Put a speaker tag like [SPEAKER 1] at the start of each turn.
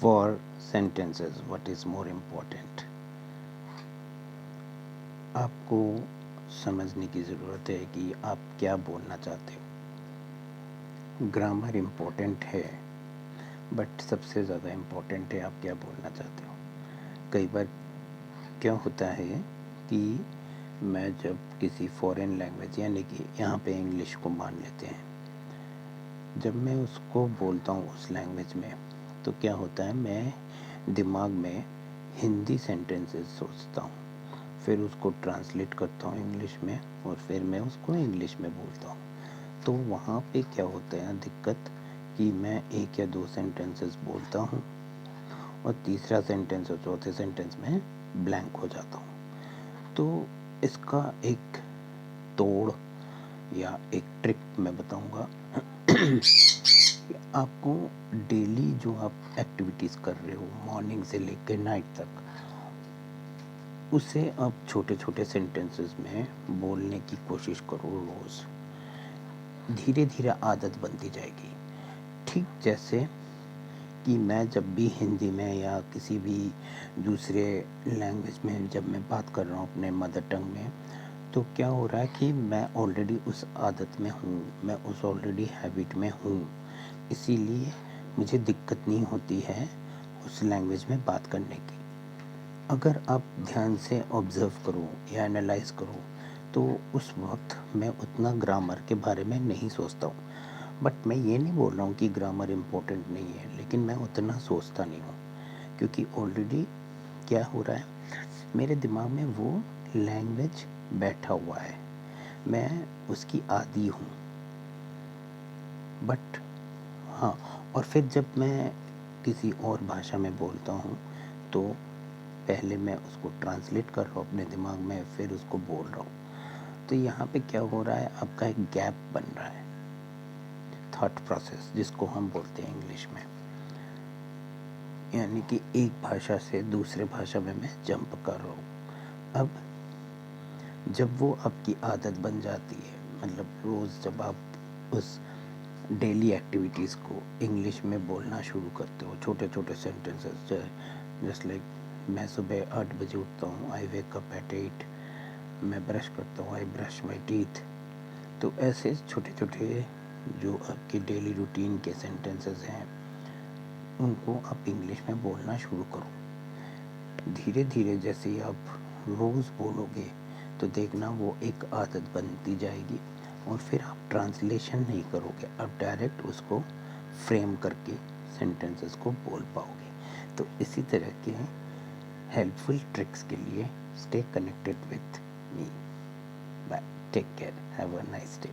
[SPEAKER 1] For sentences, what is more important? आपको समझने की ज़रूरत है कि आप क्या बोलना चाहते हो। ग्रामर इम्पोर्टेंट है, बट सबसे ज़्यादा इम्पोर्टेंट है आप क्या बोलना चाहते हो। कई बार क्या होता है कि मैं जब किसी फॉरेन लैंग्वेज, यानी कि यहाँ पे इंग्लिश को मान लेते हैं, जब मैं उसको बोलता हूँ उस लैंग्वेज में, तो क्या होता है, मैं दिमाग में हिंदी सेंटेंसेस सोचता हूँ, फिर उसको ट्रांसलेट करता हूँ इंग्लिश में, और फिर मैं उसको इंग्लिश में बोलता हूँ। तो वहाँ पे क्या होता है दिक्कत, कि मैं एक या दो सेंटेंसेस बोलता हूँ और तीसरा सेंटेंस और चौथे सेंटेंस में ब्लैंक हो जाता हूँ। तो इसका एक तोड़ या एक ट्रिक मैं बताऊँगा। आपको डेली जो आप एक्टिविटीज़ कर रहे हो मॉर्निंग से लेकर नाइट तक, उसे आप छोटे छोटे सेंटेंसेस में बोलने की कोशिश करो रोज़। धीरे धीरे आदत बनती जाएगी। ठीक जैसे कि मैं जब भी हिंदी में या किसी भी दूसरे लैंग्वेज में जब मैं बात कर रहा हूँ अपने मदर टंग में, तो क्या हो रहा है कि मैं ऑलरेडी उस आदत में हूँ, मैं उस ऑलरेडी हैबिट में हूँ, इसीलिए मुझे दिक्कत नहीं होती है उस लैंग्वेज में बात करने की। अगर आप ध्यान से ऑब्ज़र्व करो या एनालाइज करो, तो उस वक्त मैं उतना ग्रामर के बारे में नहीं सोचता हूँ। बट मैं ये नहीं बोल रहा हूँ कि ग्रामर इम्पोर्टेंट नहीं है, लेकिन मैं उतना सोचता नहीं हूँ, क्योंकि ऑलरेडी क्या हो रहा है, मेरे दिमाग में वो लैंग्वेज बैठा हुआ है, मैं उसकी आदी हूँ। बट हाँ, और फिर जब मैं किसी और भाषा में बोलता हूँ, तो पहले मैं उसको ट्रांसलेट कर रहा हूँ अपने दिमाग में, फिर उसको बोल रहा हूँ। तो यहाँ पे क्या हो रहा है, आपका एक गैप बन रहा है, थॉट प्रोसेस जिसको हम बोलते हैं इंग्लिश में। यानी कि एक भाषा से दूसरे भाषा में मैं जंप कर रहा हूँ। अब जब वो आपकी आदत बन जाती है, मतलब रोज़ जब आप उस डेली एक्टिविटीज़ को इंग्लिश में बोलना शुरू करते हो, छोटे छोटे सेंटेंसेस, जस्ट लाइक मैं सुबह 8 बजे उठता हूँ, आई वेक अप एट 8, मैं ब्रश करता हूँ, आई ब्रश माई टीथ। तो ऐसे छोटे छोटे जो आपके डेली रूटीन के सेंटेंसेस हैं, उनको आप इंग्लिश में बोलना शुरू करो। धीरे धीरे जैसे ही आप रोज़ बोलोगे, तो देखना वो एक आदत बनती जाएगी, और फिर आप ट्रांसलेशन नहीं करोगे, आप डायरेक्ट उसको फ्रेम करके सेंटेंसेस को बोल पाओगे। तो इसी तरह के हेल्पफुल ट्रिक्स के लिए stay connected with me. Bye, take care, have a nice day.